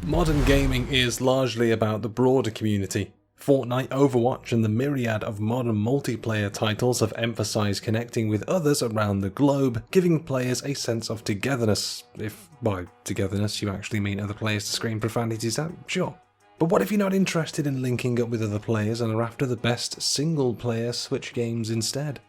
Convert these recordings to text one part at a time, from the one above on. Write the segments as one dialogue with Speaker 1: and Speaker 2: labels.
Speaker 1: Modern gaming is largely about the broader community. Fortnite, Overwatch and the myriad of modern multiplayer titles have emphasised connecting with others around the globe, giving players a sense of togetherness. If by togetherness you actually mean other players to scream profanities at, sure. But what if you're not interested in linking up with other players and are after the best single-player Switch games instead?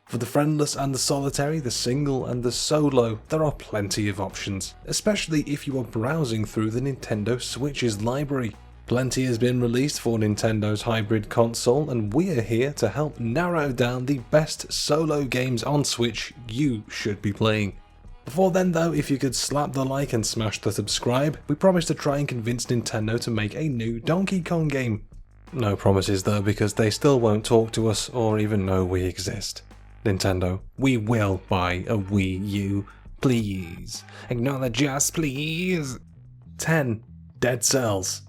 Speaker 1: For the friendless and the solitary, the single and the solo, there are plenty of options, especially if you are browsing through the Nintendo Switch's library. Plenty has been released for Nintendo's hybrid console, and we're here to help narrow down the best solo games on Switch you should be playing. Before then though, if you could slap the like and smash the subscribe, we promise to try and convince Nintendo to make a new Donkey Kong game. No promises though, because they still won't talk to us or even know we exist. Nintendo, we will buy a Wii U. Please. Acknowledge us, please. 10. Dead Cells.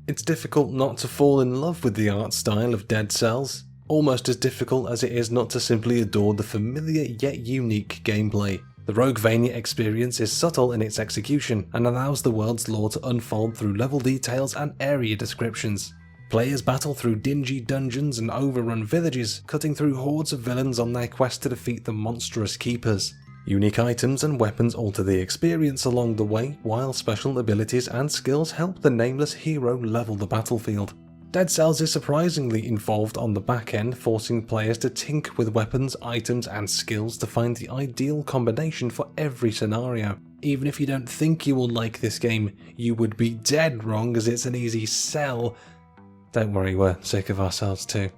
Speaker 1: It's difficult not to fall in love with the art style of Dead Cells, almost as difficult as it is not to simply adore the familiar yet unique gameplay. The Roguevania experience is subtle in its execution and allows the world's lore to unfold through level details and area descriptions. Players battle through dingy dungeons and overrun villages, cutting through hordes of villains on their quest to defeat the monstrous keepers. Unique items and weapons alter the experience along the way, while special abilities and skills help the nameless hero level the battlefield. Dead Cells is surprisingly involved on the back end, forcing players to tinker with weapons, items and skills to find the ideal combination for every scenario. Even if you don't think you will like this game, you would be dead wrong, as it's an easy sell. Don't worry, we're sick of ourselves too.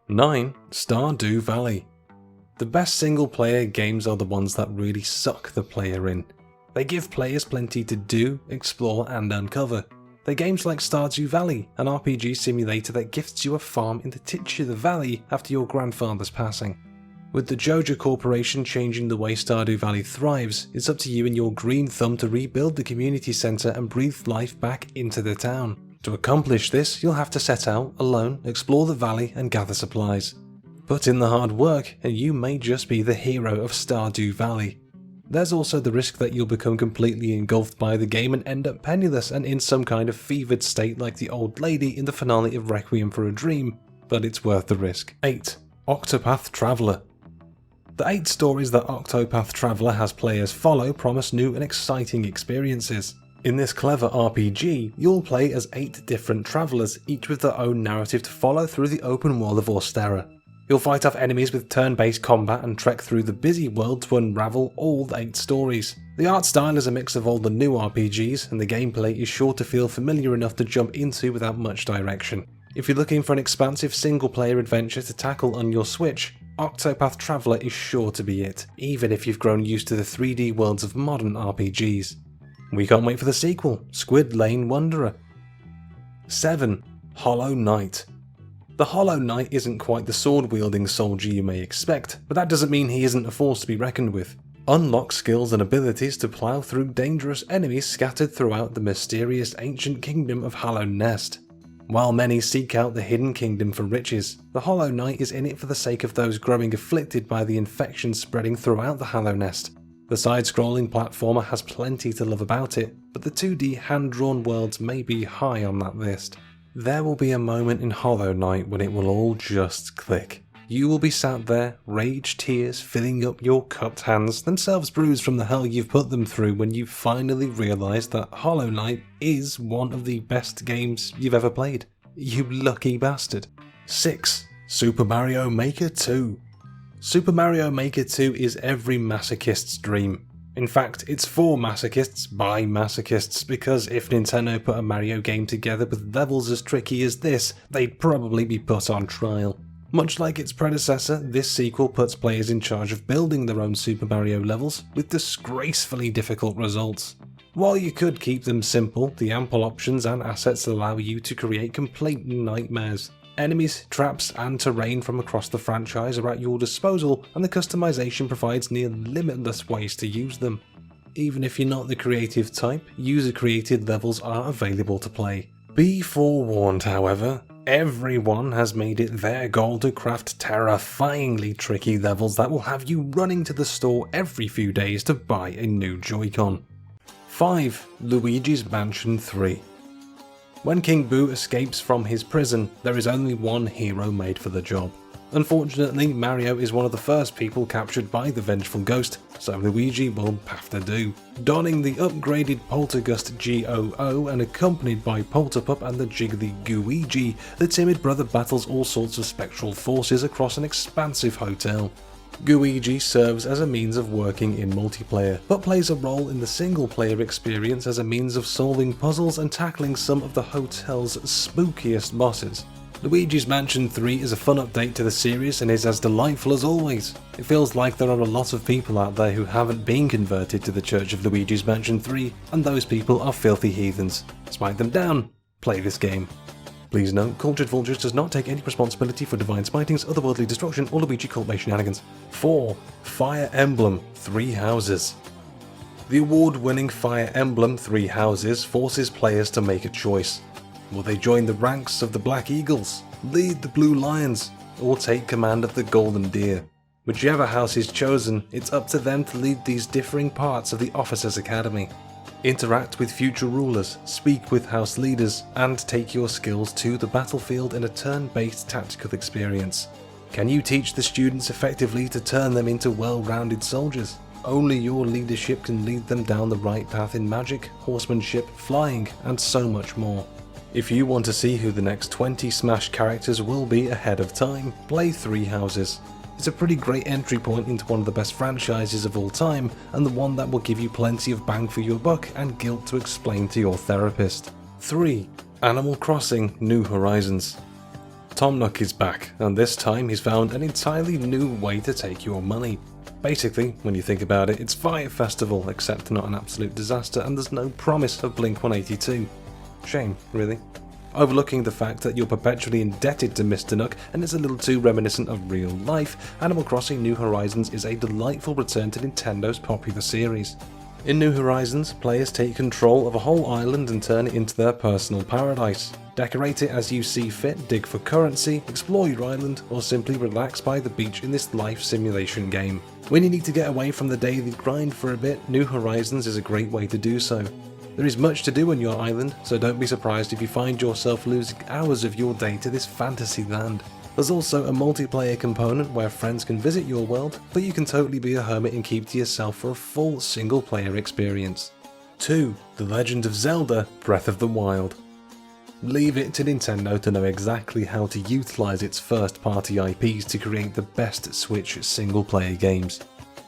Speaker 1: 9. Stardew Valley. The best single player games are the ones that really suck the player in. They give players plenty to do, explore and uncover. They're games like Stardew Valley, an RPG simulator that gifts you a farm in the titular valley after your grandfather's passing. With the Joja Corporation changing the way Stardew Valley thrives, it's up to you and your green thumb to rebuild the community centre and breathe life back into the town. To accomplish this, you'll have to set out, alone, explore the valley and gather supplies. Put in the hard work and you may just be the hero of Stardew Valley. There's also the risk that you'll become completely engulfed by the game and end up penniless and in some kind of fevered state like the old lady in the finale of Requiem for a Dream, but it's worth the risk. 8. Octopath Traveller. The 8 stories that Octopath Traveller has players follow promise new and exciting experiences. In this clever RPG, you'll play as 8 different travellers, each with their own narrative to follow through the open world of Ostera. You'll fight off enemies with turn-based combat and trek through the busy world to unravel all 8 stories. The art style is a mix of all the new RPGs, and the gameplay is sure to feel familiar enough to jump into without much direction. If you're looking for an expansive single-player adventure to tackle on your Switch, Octopath Traveller is sure to be it, even if you've grown used to the 3D worlds of modern RPGs. We can't wait for the sequel, Squid Lane Wanderer. 7. Hollow Knight. The Hollow Knight isn't quite the sword-wielding soldier you may expect, but that doesn't mean he isn't a force to be reckoned with. Unlock skills and abilities to plough through dangerous enemies scattered throughout the mysterious ancient kingdom of Hollow Nest. While many seek out the hidden kingdom for riches, the Hollow Knight is in it for the sake of those growing afflicted by the infection spreading throughout the Hollow Nest. The side-scrolling platformer has plenty to love about it, but the 2D hand-drawn worlds may be high on that list. There will be a moment in Hollow Knight when it will all just click. You will be sat there, rage tears filling up your cupped hands, themselves bruised from the hell you've put them through when you finally realise that Hollow Knight is one of the best games you've ever played. You lucky bastard. 6. Super Mario Maker 2. Super Mario Maker 2 is every masochist's dream. In fact, it's for masochists by masochists, because if Nintendo put a Mario game together with levels as tricky as this, they'd probably be put on trial. Much like its predecessor, this sequel puts players in charge of building their own Super Mario levels, with disgracefully difficult results. While you could keep them simple, the ample options and assets allow you to create complete nightmares. Enemies, traps and terrain from across the franchise are at your disposal, and the customization provides near limitless ways to use them. Even if you're not the creative type, user-created levels are available to play. Be forewarned, however, Everyone has made it their goal to craft terrifyingly tricky levels that will have you running to the store every few days to buy a new Joy-Con. 5. Luigi's Mansion 3. When King Boo escapes from his prison, there is only one hero made for the job. Unfortunately, Mario is one of the first people captured by the vengeful ghost, so Luigi will have to do. Donning the upgraded Poltergust GOO and accompanied by Polterpup and the jiggly Gooigi, the timid brother battles all sorts of spectral forces across an expansive hotel. Gooigi serves as a means of working in multiplayer, but plays a role in the single-player experience as a means of solving puzzles and tackling some of the hotel's spookiest bosses. Luigi's Mansion 3 is a fun update to the series and is as delightful as always. It feels like there are a lot of people out there who haven't been converted to the Church of Luigi's Mansion 3, and those people are filthy heathens. Smite them down. Play this game. Please note, Cultured Vultures does not take any responsibility for divine smitings, otherworldly destruction, or Luigi cult-based shenanigans. 4. Fire Emblem 3 Houses. The award-winning Fire Emblem 3 Houses forces players to make a choice. Will they join the ranks of the Black Eagles, lead the Blue Lions, or take command of the Golden Deer? Whichever house is chosen, it's up to them to lead these differing parts of the Officers' Academy. Interact with future rulers, speak with house leaders, and take your skills to the battlefield in a turn-based tactical experience. Can you teach the students effectively to turn them into well-rounded soldiers? Only your leadership can lead them down the right path in magic, horsemanship, flying, and so much more. If you want to see who the next 20 Smash characters will be ahead of time, play 3 Houses. It's a pretty great entry point into one of the best franchises of all time, and the one that will give you plenty of bang for your buck and guilt to explain to your therapist. 3. Animal Crossing New Horizons. Tom Nook is back, and this time he's found an entirely new way to take your money. Basically, when you think about it, it's Fire Festival, except not an absolute disaster, and there's no promise of Blink-182. Shame, really. Overlooking the fact that you're perpetually indebted to Mr. Nook and is a little too reminiscent of real life, Animal Crossing New Horizons is a delightful return to Nintendo's popular series. In New Horizons, players take control of a whole island and turn it into their personal paradise. Decorate it as you see fit, dig for currency, explore your island, or simply relax by the beach in this life simulation game. When you need to get away from the daily grind for a bit, New Horizons is a great way to do so. There is much to do on your island, so don't be surprised if you find yourself losing hours of your day to this fantasy land. There's also a multiplayer component where friends can visit your world, but you can totally be a hermit and keep to yourself for a full single player experience. 2. The Legend of Zelda Breath of the Wild. Leave it to Nintendo to know exactly how to utilise its first party IPs to create the best Switch single player games.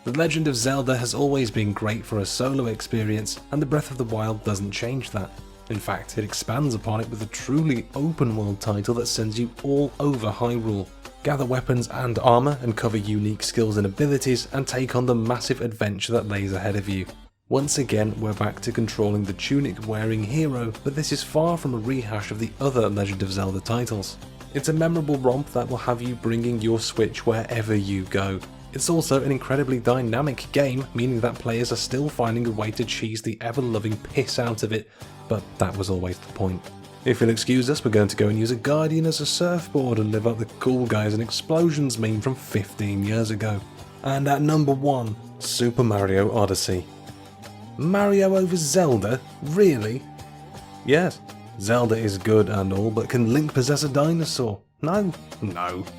Speaker 1: The Legend of Zelda has always been great for a solo experience, and the Breath of the Wild doesn't change that. In fact, it expands upon it with a truly open world title that sends you all over Hyrule. Gather weapons and armour, uncover unique skills and abilities, and take on the massive adventure that lays ahead of you. Once again, we're back to controlling the tunic-wearing hero, but this is far from a rehash of the other Legend of Zelda titles. It's a memorable romp that will have you bringing your Switch wherever you go. It's also an incredibly dynamic game, meaning that players are still finding a way to cheese the ever-loving piss out of it, but that was always the point. If you'll excuse us, we're going to go and use a Guardian as a surfboard and live up the cool guys and explosions meme from 15 years ago. And at number 1, Super Mario Odyssey. Mario over Zelda? Really? Yes, Zelda is good and all, but can Link possess a dinosaur? No,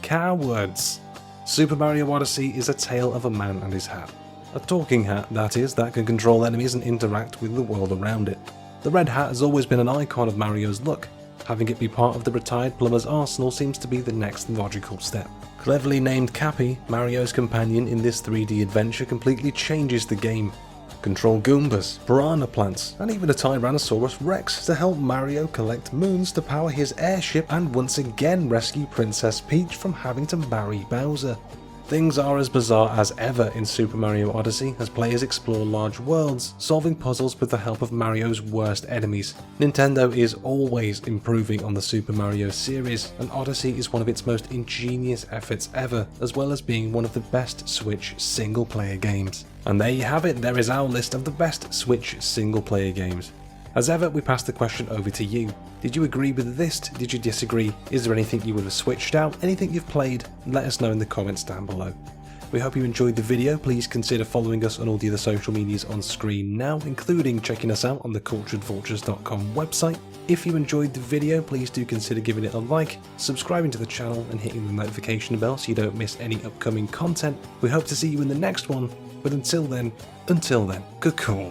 Speaker 1: cowards. Super Mario Odyssey is a tale of a man and his hat. A talking hat, that is, that can control enemies and interact with the world around it. The red hat has always been an icon of Mario's look. Having it be part of the retired plumber's arsenal seems to be the next logical step. Cleverly named Cappy, Mario's companion in this 3D adventure completely changes the game. Control Goombas, piranha plants, and even a Tyrannosaurus Rex to help Mario collect moons to power his airship and once again rescue Princess Peach from having to marry Bowser. Things are as bizarre as ever in Super Mario Odyssey as players explore large worlds, solving puzzles with the help of Mario's worst enemies. Nintendo is always improving on the Super Mario series, and Odyssey is one of its most ingenious efforts ever, as well as being one of the best Switch single-player games. And there you have it, there is our list of the best Switch single-player games. As ever, we pass the question over to you. Did you agree with this? Did you disagree? Is there anything you would have switched out? Anything you've played? Let us know in the comments down below. We hope you enjoyed the video. Please consider following us on all the other social medias on screen now, including checking us out on the culturedvultures.com website. If you enjoyed the video, please do consider giving it a like, subscribing to the channel and hitting the notification bell so you don't miss any upcoming content. We hope to see you in the next one, but until then, good call.